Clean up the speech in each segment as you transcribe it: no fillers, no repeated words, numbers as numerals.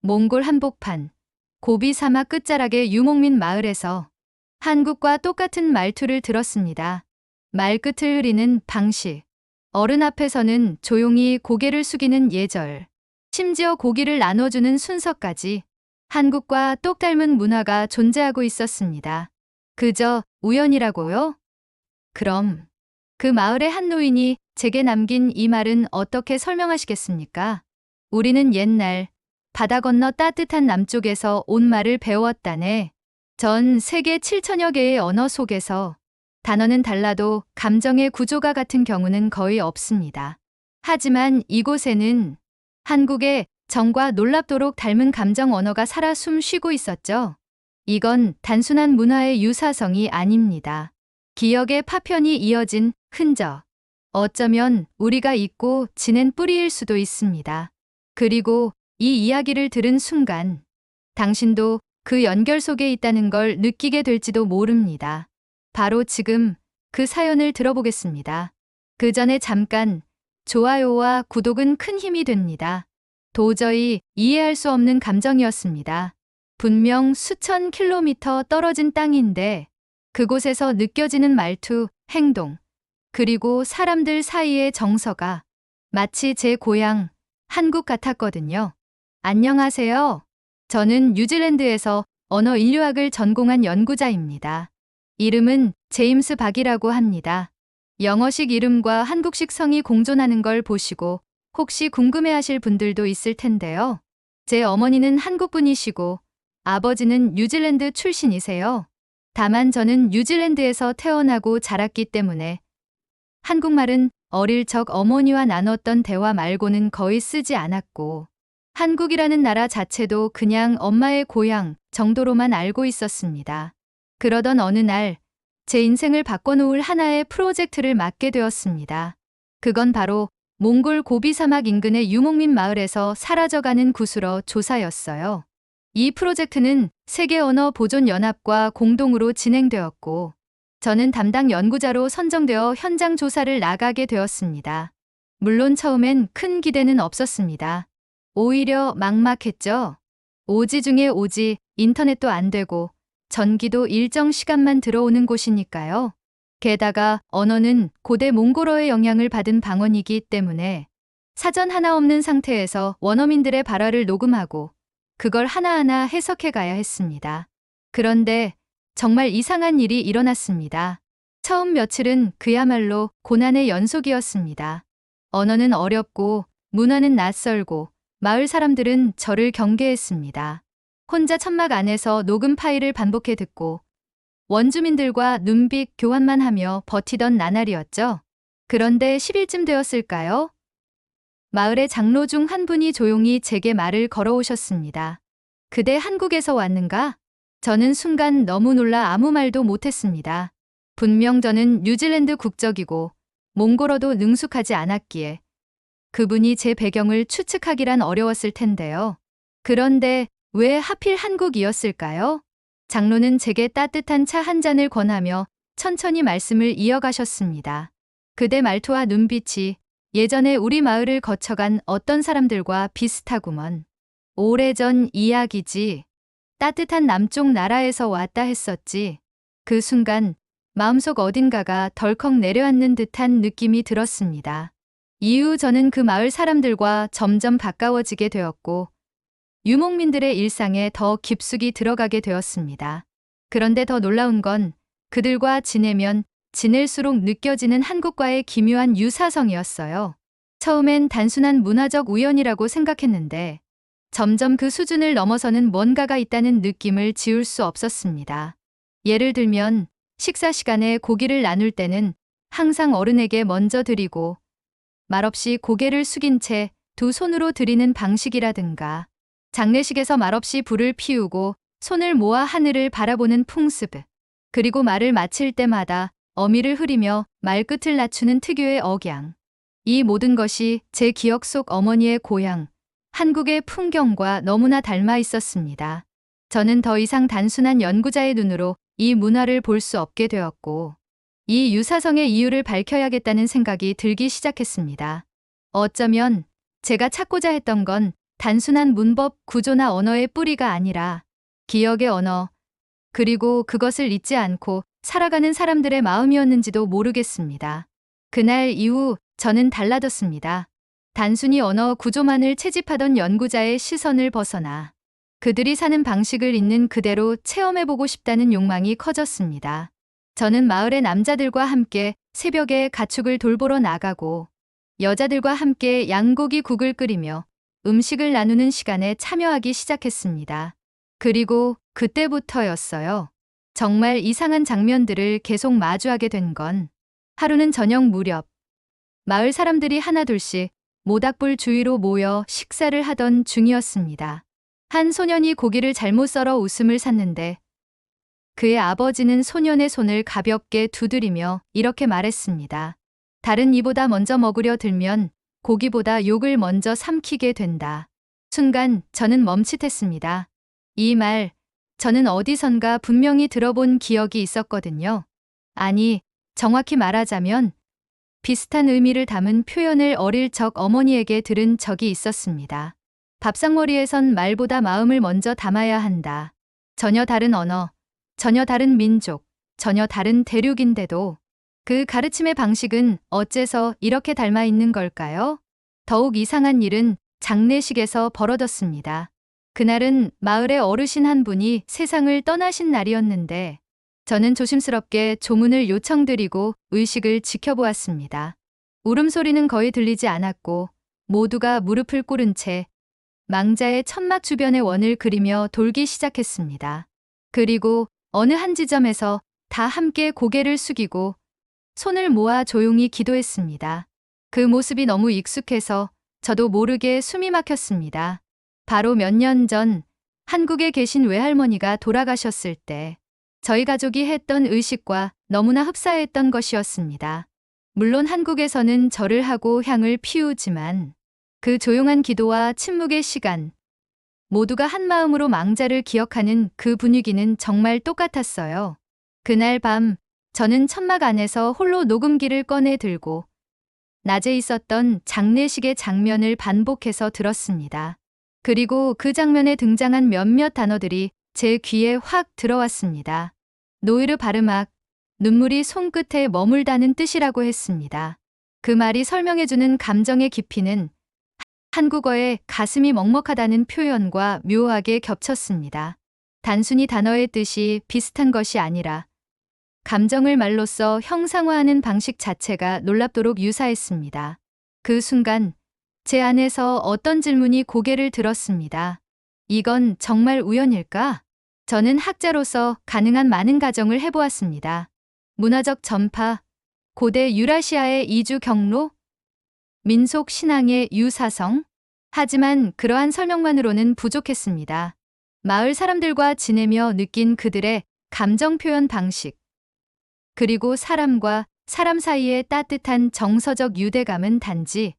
몽골 한복판, 고비 사막 끝자락의 유목민 마을에서 한국과 똑같은 말투를 들었습니다. 말끝을 흐리는 방식, 어른 앞에서는 조용히 고개를 숙이는 예절, 심지어 고기를 나눠주는 순서까지 한국과 똑 닮은 문화가 존재하고 있었습니다. 그저 우연이라고요? 그럼 그 마을의 한 노인이 제게 남긴 이 말은 어떻게 설명하시겠습니까? 우리는 옛날 바다 건너 따뜻한 남쪽에서 온 말을 배웠다네. 전 세계 7천여 개의 언어 속에서 단어는 달라도 감정의 구조가 같은 경우는 거의 없습니다. 하지만 이곳에는 한국의 정과 놀랍도록 닮은 감정 언어가 살아 숨쉬고 있었죠. 이건 단순한 문화의 유사성이 아닙니다. 기억의 파편이 이어진 흔적. 어쩌면 우리가 잊고 지낸 뿌리일 수도 있습니다. 그리고 이 이야기를 들은 순간 당신도 그 연결 속에 있다는 걸 느끼게 될지도 모릅니다. 바로 지금 그 사연을 들어보겠습니다. 그 전에 잠깐 좋아요와 구독은 큰 힘이 됩니다. 도저히 이해할 수 없는 감정이었습니다. 분명 수천 킬로미터 떨어진 땅인데 그곳에서 느껴지는 말투, 행동, 그리고 사람들 사이의 정서가 마치 제 고향 한국 같았거든요. 안녕하세요. 저는 뉴질랜드에서 언어 인류학을 전공한 연구자입니다. 이름은 제임스 박이라고 합니다. 영어식 이름과 한국식 성이 공존하는 걸 보시고 혹시 궁금해하실 분들도 있을 텐데요. 제 어머니는 한국분이시고 아버지는 뉴질랜드 출신이세요. 다만 저는 뉴질랜드에서 태어나고 자랐기 때문에 한국말은 어릴 적 어머니와 나눴던 대화 말고는 거의 쓰지 않았고 한국이라는 나라 자체도 그냥 엄마의 고향 정도로만 알고 있었습니다. 그러던 어느 날 제 인생을 바꿔놓을 하나의 프로젝트를 맡게 되었습니다. 그건 바로 몽골 고비 사막 인근의 유목민 마을에서 사라져가는 구슬어 조사였어요. 이 프로젝트는 세계언어보존연합과 공동으로 진행되었고 저는 담당 연구자로 선정되어 현장 조사를 나가게 되었습니다. 물론 처음엔 큰 기대는 없었습니다. 오히려 막막했죠. 오지 중에 오지, 인터넷도 안 되고 전기도 일정 시간만 들어오는 곳이니까요. 게다가 언어는 고대 몽골어의 영향을 받은 방언이기 때문에 사전 하나 없는 상태에서 원어민들의 발화를 녹음하고 그걸 하나하나 해석해 가야 했습니다. 그런데 정말 이상한 일이 일어났습니다. 처음 며칠은 그야말로 고난의 연속이었습니다. 언어는 어렵고 문화는 낯설고 마을 사람들은 저를 경계했습니다. 혼자 천막 안에서 녹음 파일을 반복해 듣고 원주민들과 눈빛 교환만 하며 버티던 나날이었죠. 그런데 10일쯤 되었을까요? 마을의 장로 중 한 분이 조용히 제게 말을 걸어오셨습니다. 그대 한국에서 왔는가? 저는 순간 너무 놀라 아무 말도 못했습니다. 분명 저는 뉴질랜드 국적이고 몽골어도 능숙하지 않았기에 그분이 제 배경을 추측하기란 어려웠을 텐데요. 그런데 왜 하필 한국이었을까요? 장로는 제게 따뜻한 차 한 잔을 권하며 천천히 말씀을 이어가셨습니다. 그대 말투와 눈빛이 예전에 우리 마을을 거쳐간 어떤 사람들과 비슷하구먼. 오래전 이야기지. 따뜻한 남쪽 나라에서 왔다 했었지. 그 순간 마음속 어딘가가 덜컥 내려앉는 듯한 느낌이 들었습니다. 이후 저는 그 마을 사람들과 점점 가까워지게 되었고 유목민들의 일상에 더 깊숙이 들어가게 되었습니다. 그런데 더 놀라운 건 그들과 지내면 지낼수록 느껴지는 한국과의 기묘한 유사성이었어요. 처음엔 단순한 문화적 우연이라고 생각했는데 점점 그 수준을 넘어서는 뭔가가 있다는 느낌을 지울 수 없었습니다. 예를 들면 식사 시간에 고기를 나눌 때는 항상 어른에게 먼저 드리고 말없이 고개를 숙인 채 두 손으로 드리는 방식이라든가 장례식에서 말없이 불을 피우고 손을 모아 하늘을 바라보는 풍습, 그리고 말을 마칠 때마다 어미를 흐리며 말끝을 낮추는 특유의 억양. 이 모든 것이 제 기억 속 어머니의 고향, 한국의 풍경과 너무나 닮아 있었습니다. 저는 더 이상 단순한 연구자의 눈으로 이 문화를 볼 수 없게 되었고, 이 유사성의 이유를 밝혀야겠다는 생각이 들기 시작했습니다. 어쩌면 제가 찾고자 했던 건 단순한 문법, 구조나 언어의 뿌리가 아니라 기억의 언어, 그리고 그것을 잊지 않고 살아가는 사람들의 마음이었는지도 모르겠습니다. 그날 이후 저는 달라졌습니다. 단순히 언어 구조만을 채집하던 연구자의 시선을 벗어나 그들이 사는 방식을 있는 그대로 체험해보고 싶다는 욕망이 커졌습니다. 저는 마을의 남자들과 함께 새벽에 가축을 돌보러 나가고 여자들과 함께 양고기 국을 끓이며 음식을 나누는 시간에 참여하기 시작했습니다. 그리고 그때부터였어요. 정말 이상한 장면들을 계속 마주하게 된 건 하루는 저녁 무렵 마을 사람들이 하나둘씩 모닥불 주위로 모여 식사를 하던 중이었습니다. 한 소년이 고기를 잘못 썰어 웃음을 샀는데 그의 아버지는 소년의 손을 가볍게 두드리며 이렇게 말했습니다. 다른 이보다 먼저 먹으려 들면 고기보다 욕을 먼저 삼키게 된다. 순간 저는 멈칫했습니다. 이 말, 저는 어디선가 분명히 들어본 기억이 있었거든요. 아니, 정확히 말하자면 비슷한 의미를 담은 표현을 어릴 적 어머니에게 들은 적이 있었습니다. 밥상머리에선 말보다 마음을 먼저 담아야 한다. 전혀 다른 언어, 전혀 다른 민족, 전혀 다른 대륙인데도 그 가르침의 방식은 어째서 이렇게 닮아 있는 걸까요? 더욱 이상한 일은 장례식에서 벌어졌습니다. 그날은 마을의 어르신 한 분이 세상을 떠나신 날이었는데 저는 조심스럽게 조문을 요청드리고 의식을 지켜보았습니다. 울음소리는 거의 들리지 않았고 모두가 무릎을 꿇은 채 망자의 천막 주변의 원을 그리며 돌기 시작했습니다. 그리고 어느 한 지점에서 다 함께 고개를 숙이고 손을 모아 조용히 기도했습니다. 그 모습이 너무 익숙해서 저도 모르게 숨이 막혔습니다. 바로 몇 년 전 한국에 계신 외할머니가 돌아가셨을 때 저희 가족이 했던 의식과 너무나 흡사했던 것이었습니다. 물론 한국에서는 절을 하고 향을 피우지만 그 조용한 기도와 침묵의 시간, 모두가 한마음으로 망자를 기억하는 그 분위기는 정말 똑같았어요. 그날 밤 저는 천막 안에서 홀로 녹음기를 꺼내 들고 낮에 있었던 장례식의 장면을 반복해서 들었습니다. 그리고 그 장면에 등장한 몇몇 단어들이 제 귀에 확 들어왔습니다. 노이르 바르막, 눈물이 손끝에 머물다는 뜻이라고 했습니다. 그 말이 설명해주는 감정의 깊이는 한국어의 가슴이 먹먹하다는 표현과 묘하게 겹쳤습니다. 단순히 단어의 뜻이 비슷한 것이 아니라 감정을 말로써 형상화하는 방식 자체가 놀랍도록 유사했습니다. 그 순간 제 안에서 어떤 질문이 고개를 들었습니다. 이건 정말 우연일까? 저는 학자로서 가능한 많은 가정을 해보았습니다. 문화적 전파, 고대 유라시아의 이주 경로, 민속 신앙의 유사성. 하지만 그러한 설명만으로는 부족했습니다. 마을 사람들과 지내며 느낀 그들의 감정 표현 방식, 그리고 사람과 사람 사이의 따뜻한 정서적 유대감은 단지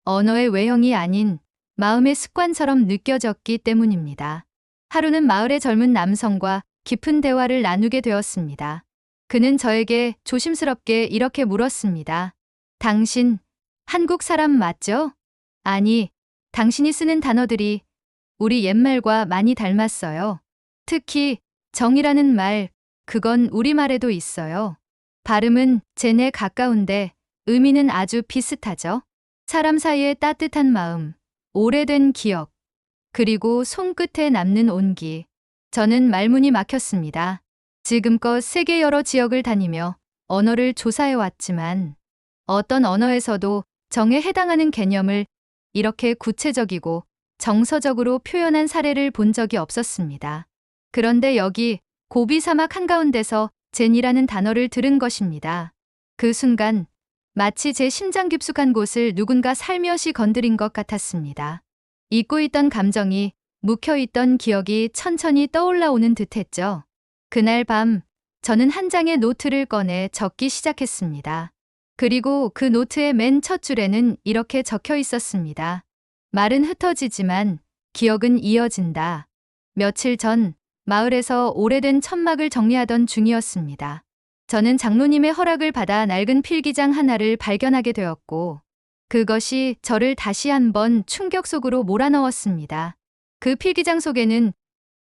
언어의 외형이 아닌 마음의 습관처럼 느껴졌기 때문입니다. 하루는 마을의 젊은 남성과 깊은 대화를 나누게 되었습니다. 그는 저에게 조심스럽게 이렇게 물었습니다. 당신, 한국 사람 맞죠? 아니, 당신이 쓰는 단어들이 우리 옛말과 많이 닮았어요. 특히 정이라는 말, 그건 우리말에도 있어요. 발음은 제네 가까운데 의미는 아주 비슷하죠. 사람 사이의 따뜻한 마음, 오래된 기억, 그리고 손끝에 남는 온기. 저는 말문이 막혔습니다. 지금껏 세계 여러 지역을 다니며 언어를 조사해왔지만 어떤 언어에서도 정에 해당하는 개념을 이렇게 구체적이고 정서적으로 표현한 사례를 본 적이 없었습니다. 그런데 여기 고비 사막 한가운데서 젠이라는 단어를 들은 것입니다. 그 순간 마치 제 심장 깊숙한 곳을 누군가 살며시 건드린 것 같았습니다. 잊고 있던 감정이, 묵혀있던 기억이 천천히 떠올라오는 듯했죠. 그날 밤 저는 한 장의 노트를 꺼내 적기 시작했습니다. 그리고 그 노트의 맨 첫 줄에는 이렇게 적혀 있었습니다. 말은 흩어지지만 기억은 이어진다. 며칠 전 마을에서 오래된 천막을 정리하던 중이었습니다. 저는 장로님의 허락을 받아 낡은 필기장 하나를 발견하게 되었고 그것이 저를 다시 한번 충격 속으로 몰아넣었습니다. 그 필기장 속에는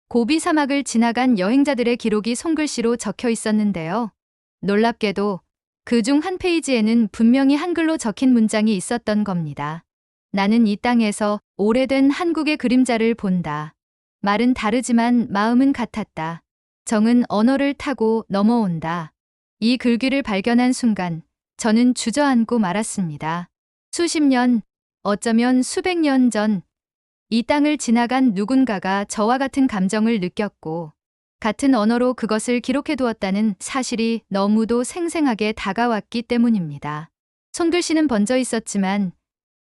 고비 사막을 지나간 여행자들의 기록이 손글씨로 적혀 있었는데요. 놀랍게도 그중 한 페이지에는 분명히 한글로 적힌 문장이 있었던 겁니다. 나는 이 땅에서 오래된 한국의 그림자를 본다. 말은 다르지만 마음은 같았다. 정은 언어를 타고 넘어온다. 이 글귀를 발견한 순간 저는 주저앉고 말았습니다. 수십 년, 어쩌면 수백 년 전 이 땅을 지나간 누군가가 저와 같은 감정을 느꼈고 같은 언어로 그것을 기록해 두었다는 사실이 너무도 생생하게 다가왔기 때문입니다. 손글씨는 번져 있었지만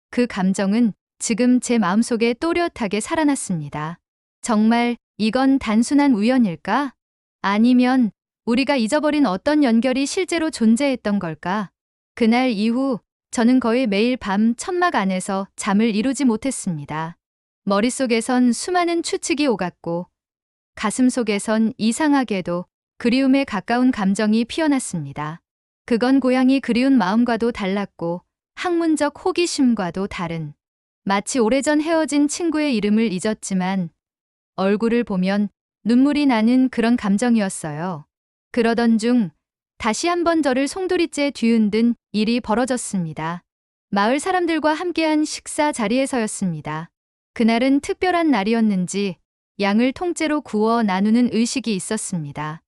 그 감정은 지금 제 마음속에 또렷하게 살아났습니다. 정말 이건 단순한 우연일까? 아니면 우리가 잊어버린 어떤 연결이 실제로 존재했던 걸까? 그날 이후 저는 거의 매일 밤 천막 안에서 잠을 이루지 못했습니다. 머릿속에선 수많은 추측이 오갔고 가슴 속에선 이상하게도 그리움에 가까운 감정이 피어났습니다. 그건 고향이 그리운 마음과도 달랐고 학문적 호기심과도 다른, 마치 오래전 헤어진 친구의 이름을 잊었지만 얼굴을 보면 눈물이 나는 그런 감정이었어요. 그러던 중 다시 한번 저를 송두리째 뒤흔든 일이 벌어졌습니다. 마을 사람들과 함께한 식사 자리에서였습니다. 그날은 특별한 날이었는지 양을 통째로 구워 나누는 의식이 있었습니다.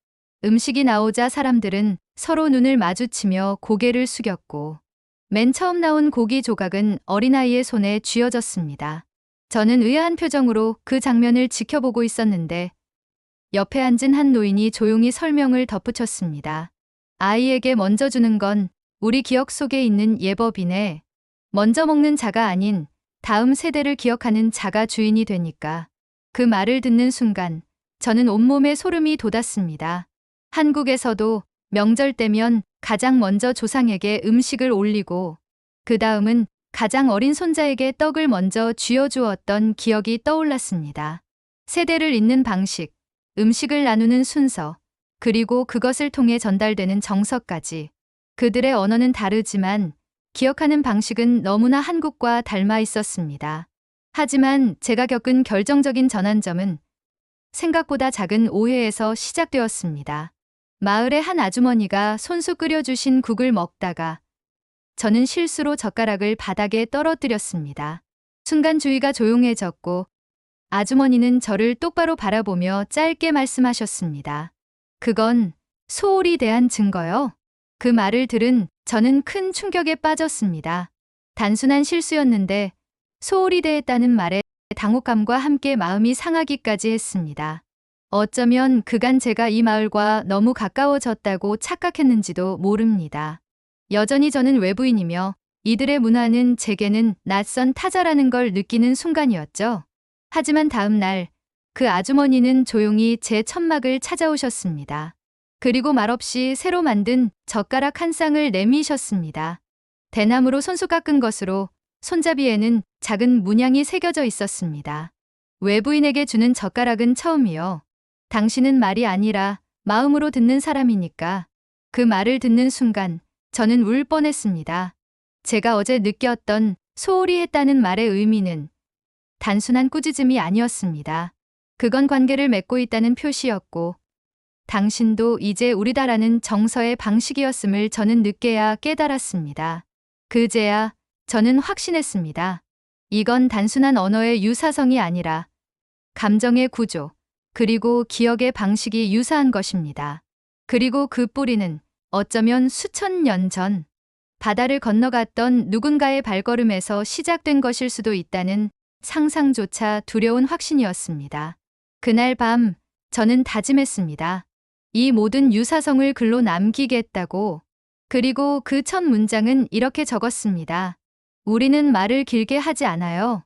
음식이 나오자 사람들은 서로 눈을 마주치며 고개를 숙였고 맨 처음 나온 고기 조각은 어린아이의 손에 쥐어졌습니다. 저는 의아한 표정으로 그 장면을 지켜보고 있었는데 옆에 앉은 한 노인이 조용히 설명을 덧붙였습니다. 아이에게 먼저 주는 건 우리 기억 속에 있는 예법이네. 먼저 먹는 자가 아닌 다음 세대를 기억하는 자가 주인이 되니까. 그 말을 듣는 순간 저는 온몸에 소름이 돋았습니다. 한국에서도 명절 때면 가장 먼저 조상에게 음식을 올리고 그 다음은 가장 어린 손자에게 떡을 먼저 쥐어주었던 기억이 떠올랐습니다. 세대를 잇는 방식, 음식을 나누는 순서, 그리고 그것을 통해 전달되는 정서까지. 그들의 언어는 다르지만 기억하는 방식은 너무나 한국과 닮아 있었습니다. 하지만 제가 겪은 결정적인 전환점은 생각보다 작은 오해에서 시작되었습니다. 마을의 한 아주머니가 손수 끓여주신 국을 먹다가 저는 실수로 젓가락을 바닥에 떨어뜨렸습니다. 순간 주위가 조용해졌고 아주머니는 저를 똑바로 바라보며 짧게 말씀하셨습니다. 그건 소홀히 대한 증거요. 그 말을 들은 저는 큰 충격에 빠졌습니다. 단순한 실수였는데 소홀히 대했다는 말에 당혹감과 함께 마음이 상하기까지 했습니다. 어쩌면 그간 제가 이 마을과 너무 가까워졌다고 착각했는지도 모릅니다. 여전히 저는 외부인이며 이들의 문화는 제게는 낯선 타자라는 걸 느끼는 순간이었죠. 하지만 다음 날 그 아주머니는 조용히 제 천막을 찾아오셨습니다. 그리고 말없이 새로 만든 젓가락 한 쌍을 내미셨습니다. 대나무로 손수 깎은 것으로 손잡이에는 작은 문양이 새겨져 있었습니다. 외부인에게 주는 젓가락은 처음이요. 당신은 말이 아니라 마음으로 듣는 사람이니까. 그 말을 듣는 순간 저는 울 뻔했습니다. 제가 어제 느꼈던 소홀히 했다는 말의 의미는 단순한 꾸짖음이 아니었습니다. 그건 관계를 맺고 있다는 표시였고 당신도 이제 우리다라는 정서의 방식이었음을 저는 늦게야 깨달았습니다. 그제야 저는 확신했습니다. 이건 단순한 언어의 유사성이 아니라 감정의 구조, 그리고 기억의 방식이 유사한 것입니다. 그리고 그 뿌리는 어쩌면 수천 년 전 바다를 건너갔던 누군가의 발걸음에서 시작된 것일 수도 있다는 상상조차 두려운 확신이었습니다. 그날 밤 저는 다짐했습니다. 이 모든 유사성을 글로 남기겠다고. 그리고 그 첫 문장은 이렇게 적었습니다. 우리는 말을 길게 하지 않아요.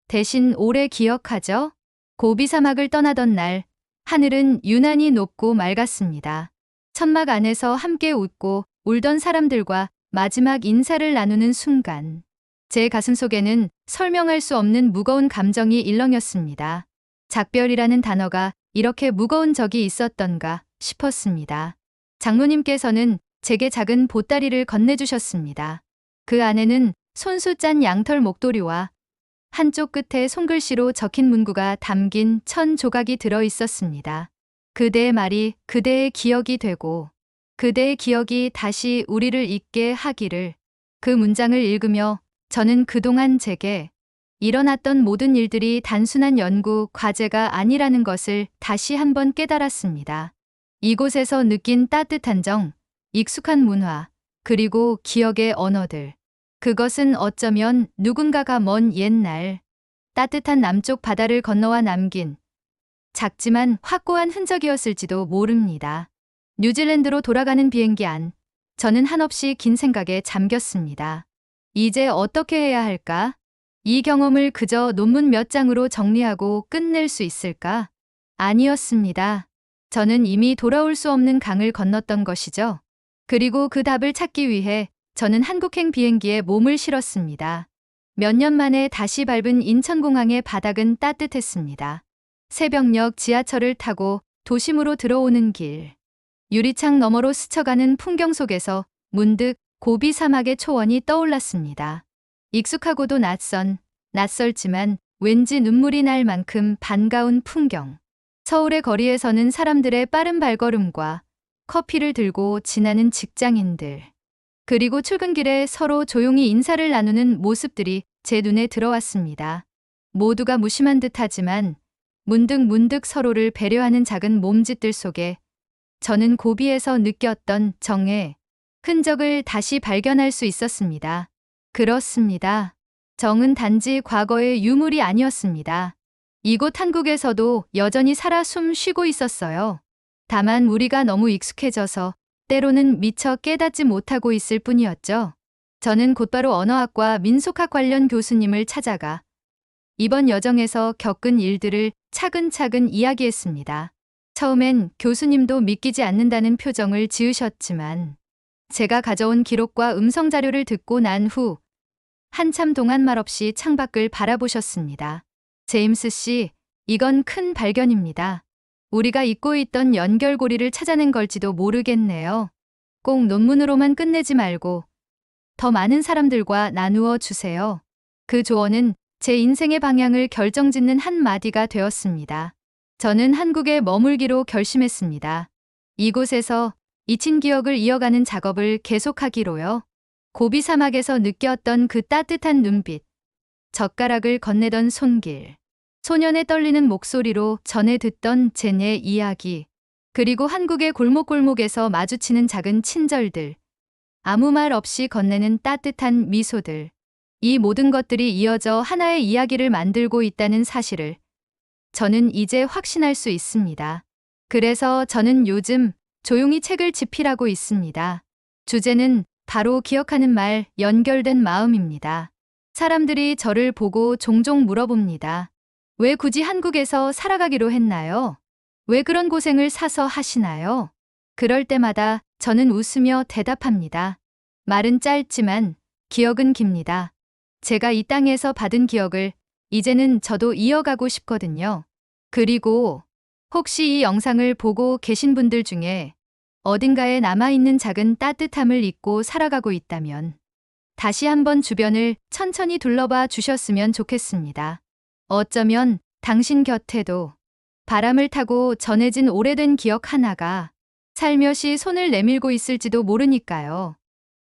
대신 오래 기억하죠. 고비 사막을 떠나던 날 하늘은 유난히 높고 맑았습니다. 천막 안에서 함께 웃고 울던 사람들과 마지막 인사를 나누는 순간 제 가슴속에는 설명할 수 없는 무거운 감정이 일렁였습니다. 작별이라는 단어가 이렇게 무거운 적이 있었던가 싶었습니다. 장로님께서는 제게 작은 보따리를 건네주셨습니다. 그 안에는 손수 짠 양털 목도리와 한쪽 끝에 손글씨로 적힌 문구가 담긴 1000조각이 들어 있었습니다. 그대의 말이 그대의 기억이 되고 그대의 기억이 다시 우리를 잊게 하기를. 그 문장을 읽으며 저는 그동안 제게 일어났던 모든 일들이 단순한 연구 과제가 아니라는 것을 다시 한번 깨달았습니다. 이곳에서 느낀 따뜻한 정, 익숙한 문화, 그리고 기억의 언어들. 그것은 어쩌면 누군가가 먼 옛날 따뜻한 남쪽 바다를 건너와 남긴 작지만 확고한 흔적이었을지도 모릅니다. 뉴질랜드로 돌아가는 비행기 안, 저는 한없이 긴 생각에 잠겼습니다. 이제 어떻게 해야 할까? 이 경험을 그저 논문 몇 장으로 정리하고 끝낼 수 있을까? 아니었습니다. 저는 이미 돌아올 수 없는 강을 건넜던 것이죠. 그리고 그 답을 찾기 위해 저는 한국행 비행기에 몸을 실었습니다. 몇 년 만에 다시 밟은 인천공항의 바닥은 따뜻했습니다. 새벽녘 지하철을 타고 도심으로 들어오는 길. 유리창 너머로 스쳐가는 풍경 속에서 문득 고비 사막의 초원이 떠올랐습니다. 익숙하고도 낯설지만 왠지 눈물이 날 만큼 반가운 풍경. 서울의 거리에서는 사람들의 빠른 발걸음과 커피를 들고 지나는 직장인들, 그리고 출근길에 서로 조용히 인사를 나누는 모습들이 제 눈에 들어왔습니다. 모두가 무심한 듯하지만 문득 서로를 배려하는 작은 몸짓들 속에 저는 고비에서 느꼈던 정의 흔적을 다시 발견할 수 있었습니다. 그렇습니다. 정은 단지 과거의 유물이 아니었습니다. 이곳 한국에서도 여전히 살아 숨 쉬고 있었어요. 다만 우리가 너무 익숙해져서 때로는 미처 깨닫지 못하고 있을 뿐이었죠. 저는 곧바로 언어학과 민속학 관련 교수님을 찾아가 이번 여정에서 겪은 일들을 차근차근 이야기했습니다. 처음엔 교수님도 믿기지 않는다는 표정을 지으셨지만 제가 가져온 기록과 음성 자료를 듣고 난 후 한참 동안 말없이 창밖을 바라보셨습니다. 제임스 씨, 이건 큰 발견입니다. 우리가 잊고 있던 연결고리를 찾아낸 걸지도 모르겠네요. 꼭 논문으로만 끝내지 말고 더 많은 사람들과 나누어 주세요. 그 조언은 제 인생의 방향을 결정짓는 한마디가 되었습니다. 저는 한국에 머물기로 결심했습니다. 이곳에서 잊힌 기억을 이어가는 작업을 계속하기로요. 고비 사막에서 느꼈던 그 따뜻한 눈빛, 젓가락을 건네던 손길, 소년의 떨리는 목소리로 전해 듣던 제네 이야기, 그리고 한국의 골목골목에서 마주치는 작은 친절들, 아무 말 없이 건네는 따뜻한 미소들, 이 모든 것들이 이어져 하나의 이야기를 만들고 있다는 사실을 저는 이제 확신할 수 있습니다. 그래서 저는 요즘 조용히 책을 집필하고 있습니다. 주제는 바로 기억하는 말, 연결된 마음입니다. 사람들이 저를 보고 종종 물어봅니다. 왜 굳이 한국에서 살아가기로 했나요? 왜 그런 고생을 사서 하시나요? 그럴 때마다 저는 웃으며 대답합니다. 말은 짧지만 기억은 깁니다. 제가 이 땅에서 받은 기억을 이제는 저도 이어가고 싶거든요. 그리고 혹시 이 영상을 보고 계신 분들 중에 어딘가에 남아있는 작은 따뜻함을 잊고 살아가고 있다면 다시 한번 주변을 천천히 둘러봐 주셨으면 좋겠습니다. 어쩌면 당신 곁에도 바람을 타고 전해진 오래된 기억 하나가 살며시 손을 내밀고 있을지도 모르니까요.